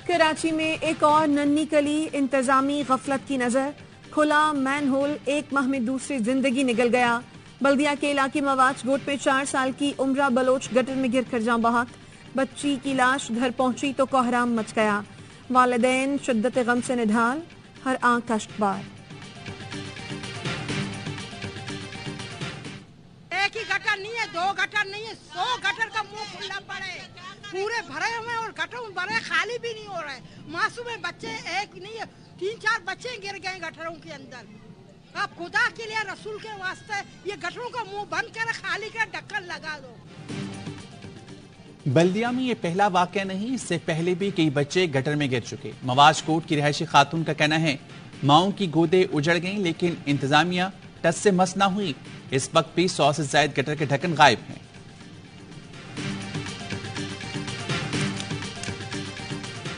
कराची में एक और नन्ही कली इंतजामी गफलत की नजर। खुला मैनहोल, एक माह में दूसरी जिंदगी निकल गया। बल्दिया के इलाके मवाज गोट में 4 साल की उम्रा बलोच गटर में गिर कर जाँ बहक। बच्ची की लाश घर पहुंची तो कोहराम मच गया। वालिदैन शिद्दत गम से निढाल, हर आंख कष्टबार। एक ही गटर नहीं है, 2 गटर नहीं है, 100 गटर का मुंह खुला पड़े, पूरे भरे हुए और गटर भरे खाली भी नहीं हो रहे। मासूम बच्चे एक नहीं है, 3-4 बच्चे गिर गए गटरों के अंदर। आप खुदा के लिए रसूल के वास्ते ये गटरों का मुंह बंद कर खाली कर ढक्कन लगा दो। बल्दिया में ये पहला वाकया नहीं, इससे पहले भी कई बच्चे गटर में गिर चुके। मवाज कोट की रिहायशी खातून का कहना है माओं की गोदे उजड़ गईं, लेकिन इंतजामिया टस से मस ना हुई। इस वक्त भी 100 से ज्यादा गटर के ढक्कन गायब हैं।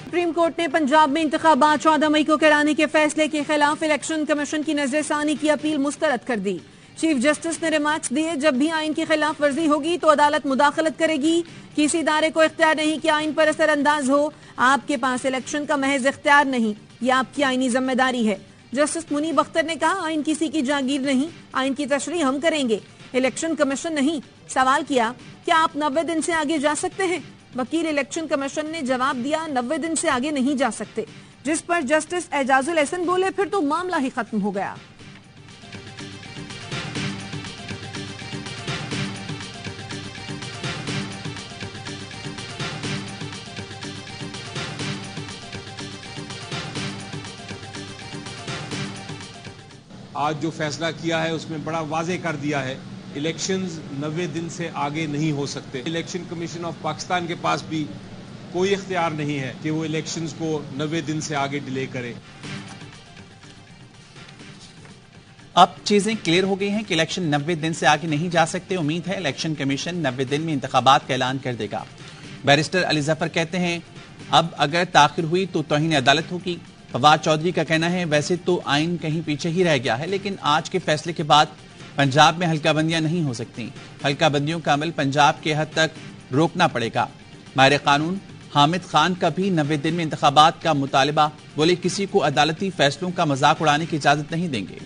सुप्रीम कोर्ट ने पंजाब में इंतखाबात 14 मई को कराने के फैसले के खिलाफ इलेक्शन कमीशन की नजरसानी की अपील मुस्तरद कर दी। चीफ जस्टिस ने रिमार्क्स दिए, जब भी आइन की खिलाफ वर्जी होगी तो अदालत मुदाखलत करेगी। किसी इदारे को इख्तियार नहीं कि आइन पर असरअंदाज हो। आपके पास इलेक्शन का महज इख्तियार नहीं, यह आपकी आइनी जिम्मेदारी है। जस्टिस मुनीब अख्तर ने कहा, आइन किसी की जागीर नहीं, आइन की तशरीह हम करेंगे, इलेक्शन कमीशन नहीं। सवाल किया, क्या आप 90 दिन से आगे जा सकते हैं? वकील इलेक्शन कमीशन ने जवाब दिया, 90 दिन से आगे नहीं जा सकते। जिस पर जस्टिस एजाजुल एहसन बोले, फिर तो मामला ही खत्म हो गया। आज जो फैसला किया है उसमें बड़ा वाजे कर दिया है, इलेक्शंस 90 दिन से आगे नहीं हो सकते। इलेक्शन कमीशन ऑफ पाकिस्तान के पास भी कोई इख्तियार नहीं है कि वो इलेक्शंस को 90 दिन से आगे डिले करे। अब चीजें क्लियर हो गई हैं कि इलेक्शन 90 दिन से आगे नहीं जा सकते। उम्मीद है इलेक्शन कमीशन 90 दिन में इंतखाबात का ऐलान कर देगा। बैरिस्टर अली जफर कहते हैं, अब अगर ताखिर हुई तो तौहीन अदालत होगी। फवाद चौधरी का कहना है, वैसे तो आइन कहीं पीछे ही रह गया है, लेकिन आज के फैसले के बाद पंजाब में हल्काबंदियां नहीं हो सकती। हल्काबंदियों का अमल पंजाब के हद तक रोकना पड़ेगा। माहिर कानून हामिद खान का भी 90 दिन में इंतखाबात का मुतालिबा। बोले, किसी को अदालती फैसलों का मजाक उड़ाने की इजाजत नहीं देंगे।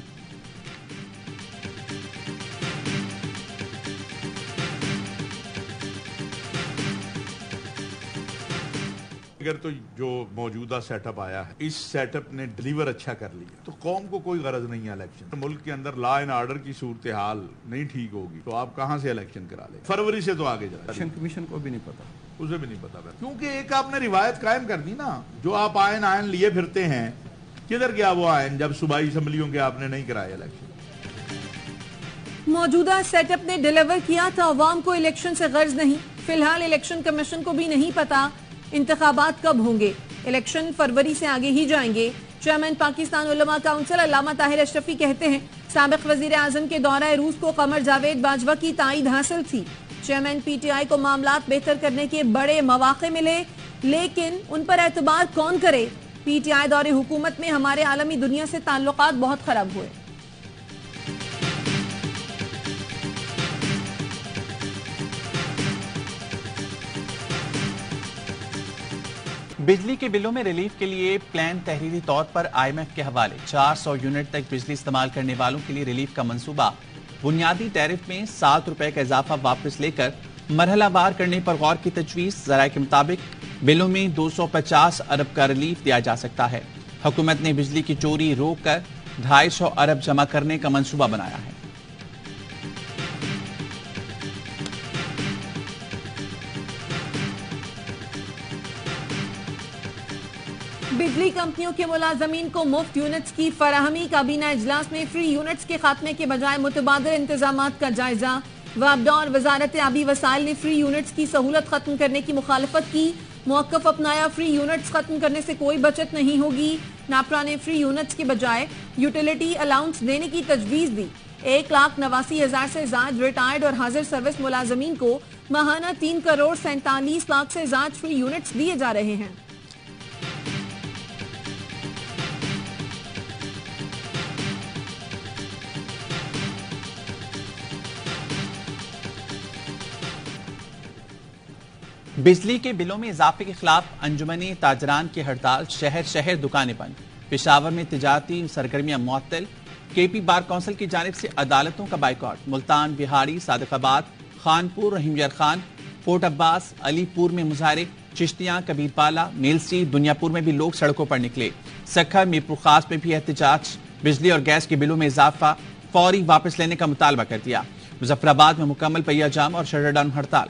अगर तो जो मौजूदा सेटअप आया है, इस सेटअप ने डिलीवर अच्छा कर लिया तो कौम को कोई गरज नहीं है इलेक्शन। तो मुल्क के अंदर लॉ एंड ऑर्डर की सूरत हाल नहीं ठीक होगी तो आप कहां से इलेक्शन करा ले? फरवरी से तो आगे जाए। इलेक्शन कमीशन को भी नहीं पता, उसे भी नहीं पता, क्योंकि एक आपने रिवायत कायम कर दी ना, जो आप आयन लिए फिरते हैं, किधर गया वो आयन जब सूबाई असम्बलियों के आपने नहीं कराया इलेक्शन? मौजूदा सेटअप ने डिलीवर किया था, अवाम को इलेक्शन से गर्ज नहीं। फिलहाल इलेक्शन कमीशन को भी नहीं पता इंतखाबात कब होंगे। इलेक्शन फरवरी से आगे ही जाएंगे। चेयरमैन पाकिस्तान उलमा काउंसिल अल्लामा ताहिर अशरफी कहते हैं, साबिक वजीर आजम के दौरे रूस को कमर जावेद बाजवा की ताईद हासिल थी। चेयरमैन पीटीआई को मामलात बेहतर करने के बड़े मौके मिले, लेकिन उन पर एतबार कौन करे? पीटीआई दौरे हुकूमत में हमारे आलमी दुनिया से ताल्लुकात बहुत खराब हुए। बिजली के बिलों में रिलीफ के लिए प्लान तहरीरी तौर पर IMF के हवाले। 400 यूनिट तक बिजली इस्तेमाल करने वालों के लिए रिलीफ का मंसूबा। बुनियादी टैरिफ में 7 रुपए का इजाफा वापस लेकर मरहलावार करने पर गौर की तजवीज। जराये के मुताबिक बिलों में 250 अरब का रिलीफ दिया जा सकता है। हुकूमत ने बिजली की चोरी रोक कर 250 अरब जमा करने का मंसूबा बनाया है। बिजली कंपनियों के मुलाजमीन को मुफ्त यूनिट्स की फराहमी। काबीना इजलास में फ्री यूनिट्स के खात्मे के बजाय मुतबादिल इंतजामात का जायजा। वाबडा और वजारत आबी वसाइल ने फ्री यूनिट्स की सहूलत खत्म करने की मुखालफत की। मौकफ अपनाया, फ्री यूनिट्स खत्म करने से कोई बचत नहीं होगी। नापरा ने फ्री यूनिट्स के बजाय यूटिलिटी अलाउंस देने की तजवीज दी। 1,89,000 से ज्यादा रिटायर्ड और हाजिर सर्विस मुलाजमीन को माहाना 3 करोड़ 47 लाख से ज्यादा फ्री यूनिट्स दिए जा रहे हैं। बिजली के बिलों में इजाफे के खिलाफ अंजुमनी ताजरान की हड़ताल, शहर शहर दुकानें बंद। पेशावर में तिजारती सरगर्मियां मुअत्तल। केपी बार काउंसिल की जानिब से अदालतों का बाइकआउट। मुल्तान, बिहाड़ी, सादिकाबाद, खानपुर, रहीमयार खान, पोर्ट अब्बास, अलीपुर में मुजाहरे। चिश्तियां, कबीरपाला, मेल स्ट्रीट, दुनियापुर में भी लोग सड़कों पर निकले। सखर, मीरपुर खास में भी एहतजाज। बिजली और गैस के बिलों में इजाफा फौरी वापस लेने का मुतालबा कर दिया। मुजफ्फराबाद में मुकम्मल पहिया जाम और शटर डाउन हड़ताल।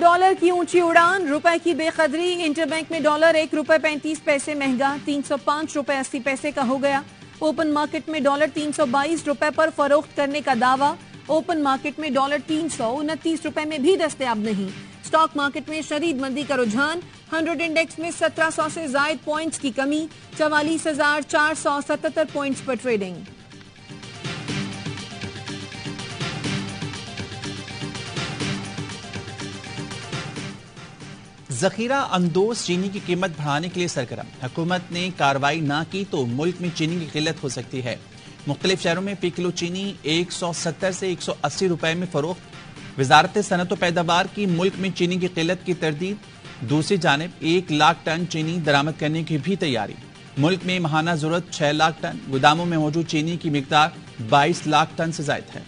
डॉलर की ऊंची उड़ान, रुपए की बेकदरी। इंटरबैंक में डॉलर ₹1.35 महंगा, 305 रुपए 80 पैसे का हो गया। ओपन मार्केट में डॉलर 322 रुपए पर फरोख्त करने का दावा। ओपन मार्केट में डॉलर 329 रुपए में भी दस्तयाब नहीं। स्टॉक मार्केट में शदीद मंदी का रुझान। 100 इंडेक्स में 1700 से जायद पॉइंट्स की कमी। 44,477 पॉइंट्स पर ट्रेडिंग। जखीरा अंदोज चीनी की कीमत बढ़ाने के लिए सरगर्म। हुकूमत ने कार्रवाई ना की तो मुल्क में चीनी की किल्लत हो सकती है। मुख्तलिफ शहरों में फी किलो चीनी 170 से 180 रुपए में फरोख्त। वजारत सनत व पैदावार की मुल्क में चीनी की किल्लत की तरदीद। दूसरी जानिब 1 लाख टन चीनी दरामद करने की भी तैयारी। मुल्क में माहाना जरूरत 6 लाख टन। गोदामों में मौजूद चीनी की मिकदार 22 लाख टन से ज्यादा है।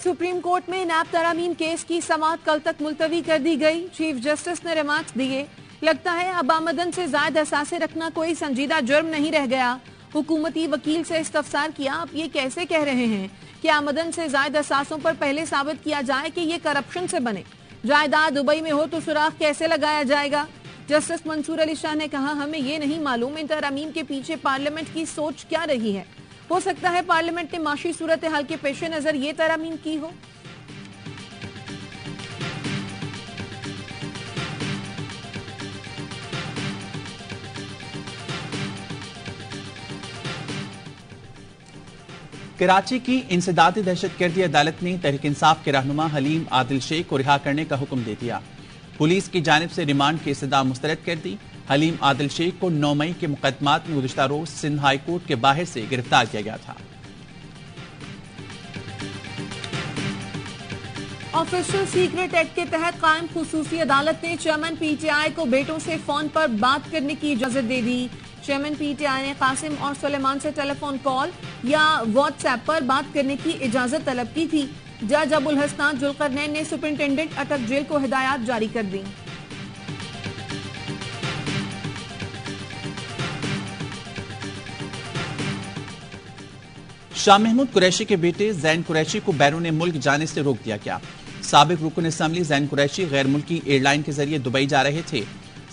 सुप्रीम कोर्ट में नैब तरामीम केस की समाअत कल तक मुलतवी कर दी गई। चीफ जस्टिस ने रिमार्क्स दिए। लगता है अब आमदन से ज्यादा असासे रखना कोई संजीदा जुर्म नहीं रह गया। हुकूमती वकील से इस्तफसार किया, आप ये कैसे कह रहे हैं कि आमदन से ज्यादा असासों पर पहले साबित किया जाए कि ये करप्शन से बने। जायदाद दुबई में हो तो सुराख कैसे लगाया जाएगा। जस्टिस मंसूर अली शाह ने कहा, हमें ये नहीं मालूम इन तरामीम के पीछे पार्लियामेंट की सोच क्या रही है। हो सकता है पार्लियामेंट ने माशी सूरत हाल के पेश नजर ये तरामीम की हो। कराची की इंसदादी दहशतगर्दी अदालत ने तहरीक इंसाफ के रहनुमा हलीम आदिल शेख को रिहा करने का हुक्म दे दिया। पुलिस की जानिब से रिमांड की इस्तदा मुस्तरद कर दी। हलीम आदिल शेख को 9 मई के मुकदमात में गुज़िश्ता रोज सिंध हाई कोर्ट के बाहर से गिरफ्तार किया गया था। ऑफिशियल सीक्रेट एक्ट के तहत कायम खुसूसी अदालत ने चेयरमैन पीटीआई को बेटों से फोन पर बात करने की इजाजत दे दी। चेयरमैन पीटीआई ने कासिम और सुलेमान से टेलीफोन कॉल या व्हाट्सएप पर बात करने की इजाजत तलब की थी। जज अबुल हसनान जुल्करनैन ने सुपरिंटेंडेंट अटक जेल को हिदायत जारी कर दी। शाह महमूद कुरैशी के बेटे जैन कुरैशी को बैरून मुल्क जाने से रोक दिया गया। साबिक रुकन असम्बली जैन कुरैशी गैर मुल्की एयरलाइन के जरिए दुबई जा रहे थे।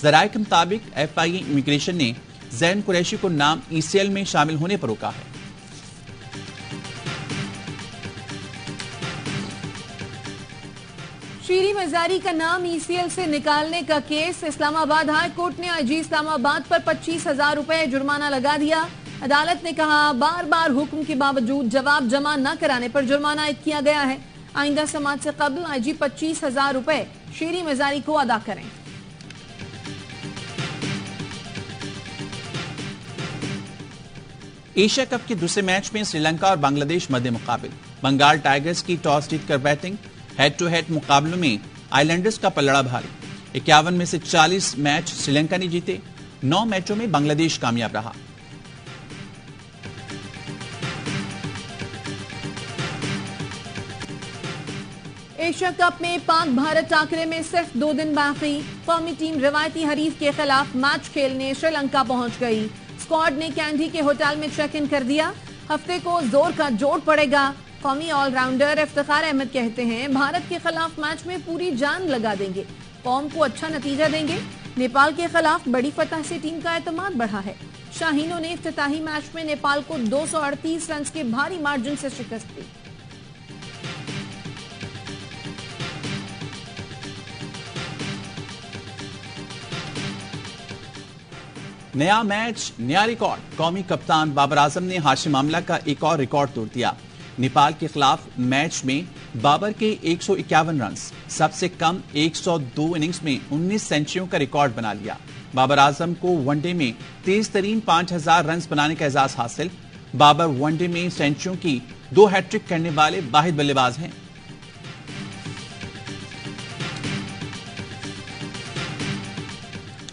जराये के मुताबिक FIA इमिग्रेशन ने जैन कुरैशी को नाम ECL में शामिल होने पर रोका है। शीरी मजारी का नाम ECL से निकालने का केस। इस्लामाबाद हाई कोर्ट ने IG इस्लामाबाद पर 25,000 रुपए जुर्माना लगा दिया। अदालत ने कहा, बार बार हुक्म के बावजूद जवाब जमा न कराने पर जुर्माना आयद किया गया है। आइंदा समात से कबल IG 25,000 रुपए शीरी मजारी को अदा करें। एशिया कप के दूसरे मैच में श्रीलंका और बांग्लादेश मध्य मुकाबिल। बंगाल टाइगर्स की टॉस जीतकर बैटिंग। हेड टू हेड मुकाबलों में आइलैंडर्स का पलड़ा भारी। 51 में से 40 मैच श्रीलंका ने जीते। 9 मैचों में बांग्लादेश कामयाब रहा। एशिया कप में पाक भारत टाकरे में सिर्फ 2 दिन बाकी। कौमी टीम रिवायती हरीफ के खिलाफ मैच खेलने श्रीलंका पहुंच गई। स्क्वाड ने कैंडी के होटल में चेक इन कर दिया। हफ्ते को जोर का जोड़ पड़ेगा। कौमी ऑलराउंडर इफ्तिखार अहमद कहते हैं, भारत के खिलाफ मैच में पूरी जान लगा देंगे, कौम को अच्छा नतीजा देंगे। नेपाल के खिलाफ बड़ी फतह से टीम का एतमाद बढ़ा है। शाहीनों ने इफ्तिताही मैच में नेपाल को 238 रन के भारी मार्जिन से शिकस्त दी। नया मैच, नया रिकॉर्ड। कौमी कप्तान बाबर आजम ने हाशिम आमला का एक और रिकॉर्ड तोड़ दिया। नेपाल के खिलाफ मैच में बाबर के 151 रन, सबसे कम 102 इनिंग्स में 19 सेंचुरियों का रिकॉर्ड बना लिया। बाबर आजम को वनडे में तेज तरीन 5000 रन बनाने का एजाज हासिल। बाबर वनडे में सेंचुरियों की 2 हैट्रिक करने वाले वाहिद बल्लेबाज हैं।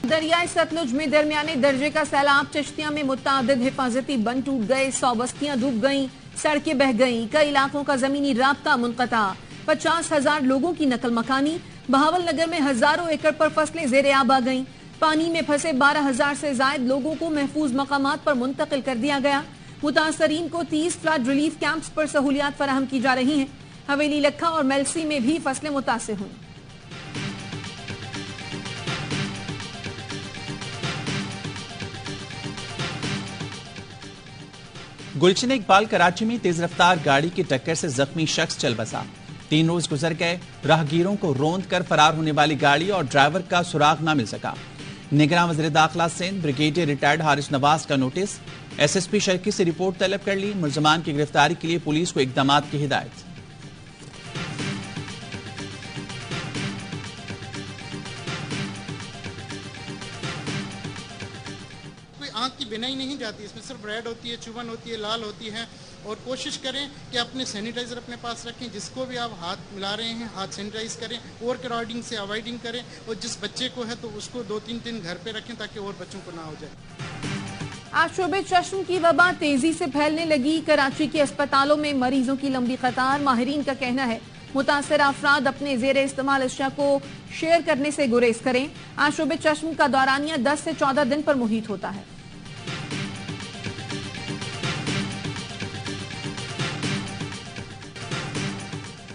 दरियाई सतलुज में दरमियाने दर्जे का सैलाब, चिश्तिया में मुतादिद हिफाजती बंद टूट गए, 100 बस्तियां डूब गईं, सड़कें बह गईं, कई इलाकों का जमीनी राब्ता मुनक़ता, 50,000 लोगों की नकल मकानी। बहावलनगर में हजारों एकड़ पर फसलें ज़ेरे आब आ गईं। पानी में फंसे 12,000 से जायद लोगों को महफूज मकामात पर मुंतकिल कर दिया गया। मुतासरीन को 30 फ्लड रिलीफ कैंप्स पर सहूलियात फराहम की जा रही हैं। हवेली लखा और मेलसी में भी फसलें मुतासिर हुई। गुलशन इकबाल कराची में तेज रफ्तार गाड़ी की टक्कर से जख्मी शख्स चल बसा। 3 रोज गुजर गए, राहगीरों को रौंद कर फरार होने वाली गाड़ी और ड्राइवर का सुराग न मिल सका। निगरान वज़ीर दाखिला सिंध ब्रिगेडियर रिटायर्ड हारिस नवाज का नोटिस, SSP शर्की से रिपोर्ट तलब कर ली। मुलजमान की गिरफ्तारी के लिए पुलिस को इकदामात की हिदायत। आंख की बिनाई नहीं जाती, इसमें सिर्फ रेड होती है, चुभन होती है, लाल होती है। और कोशिश करें कि अपने सैनिटाइजर अपने पास रखें, जिसको भी आप हाथ मिला रहे हैं हाथ सैनिटाइज करें, ओवर क्राउडिंग से अवॉइडिंग करें, और जिस बच्चे को है तो उसको 2-3 दिन घर पे रखें ताकि और बच्चों को ना हो जाए। आज शोबे चश्म की वबा तेजी से फैलने लगी। कराची के अस्पतालों में मरीजों की लंबी कतार। माहिरीन का कहना है मुतासर अफराद अपने जेरे इस्तेमाल अशिया को शेयर करने से गुरेज करें। आज शोबे चश्म का दौरानिया 10 से 14 दिन पर मुहित होता है।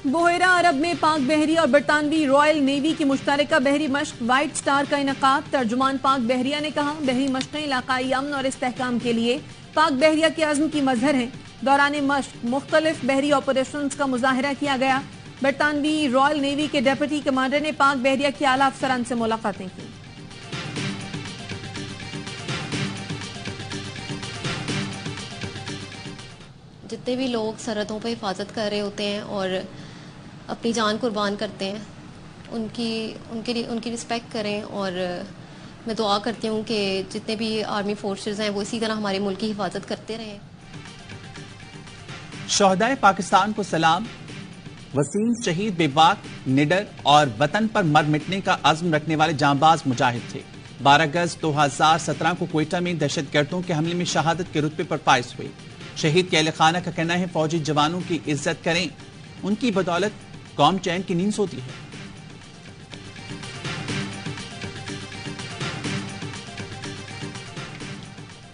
बोहेरा अरब में पाक बहरिया और बरतानवी रॉयल नेवी की मुश्तरका बहरी मश्क व्हाइट स्टार का इनकाद। तर्जुमान पाक बहरिया ने कहा, बहरी मश्कें इलाकाई अमन और इस्तेहकाम के लिए पाक बहरिया के अज़्म की मजहर हैं। दौरान मश्क मुख्तलिफ बहरी ऑपरेशंस का मुजाहिरा किया गया। बरतानवी रॉयल नेवी के डिप्टी कमांडर ने पाक बहरिया के आला अफसरान से मुलाकातें की। जितने भी लोग सरहदों पर हिफाजत कर रहे होते हैं और अपनी जान कुर्बान करते हैं, उनकी रिस्पेक्ट करें। और मैं दुआ करती हूँ कि जितने भी आर्मी फोर्सेस हैं वो इसी तरह हमारे मुल्क की हिफाजत करते रहें। शोहदाए पाकिस्तान को सलाम। वसीम शहीद बेबाक, निडर और वतन पर मर मिटने का अज़्म रखने वाले जांबाज मुजाहिद थे। 12 अगस्त 2017 को क्वेटा में दहशतगर्दों के हमले में शहादत के रुतबे पर फाइज हुए। शहीद के अहले खाना का कहना है, फौजी जवानों की इज्जत करें, उनकी बदौलत कौम चैन की नींद सोती है।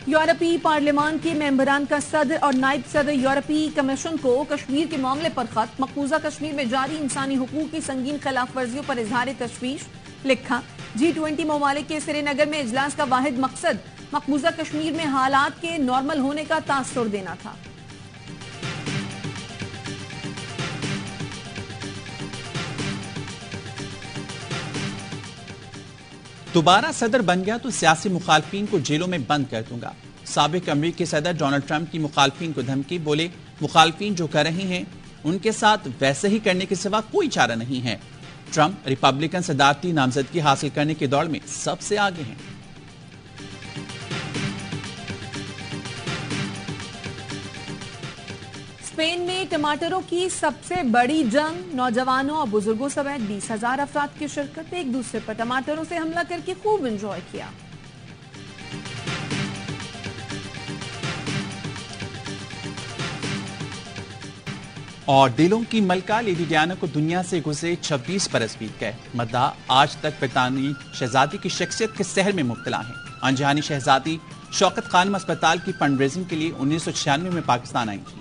यूरोपीय पार्लियामान के मेंबरान का सदर और नायब सदर यूरोपीय कमीशन को कश्मीर के मामले पर खत। मकबूजा कश्मीर में जारी इंसानी हुकूक की संगीन खिलाफ वर्जियों पर इजहार तशवीश। लिखा, G20 ममालिक के श्रीनगर में इजलास का वाहिद मकसद मकबूजा कश्मीर में हालात के नॉर्मल होने का तासुर देना था। दोबारा सदर बन गया तो सियासी मुखालफिन को जेलों में बंद कर दूंगा। साबिक अमेरिकी सदर डोनाल्ड ट्रंप की मुखालफिन को धमकी। बोले, मुखालफिन जो कर रहे हैं उनके साथ वैसे ही करने के सिवा कोई चारा नहीं है। ट्रंप रिपब्लिकन सदारती नामजदगी हासिल करने की दौड़ में सबसे आगे हैं। स्पेन में टमाटरों की सबसे बड़ी जंग। नौजवानों और बुजुर्गों समेत 20,000 अफराद की शिरकत। एक दूसरे पर टमाटरों से हमला करके खूब एंजॉय किया। और दिलों की मलका लेडी डियाना को दुनिया से गुजरे 26 बरस बीत गए। मद्दाह आज तक ब्रितानी शहजादी की शख्सियत के सहर में मुब्तला हैं। अनजानी शहजादी शौकत खानम अस्पताल की फंड रेजिंग के लिए 1996 में पाकिस्तान आई थी।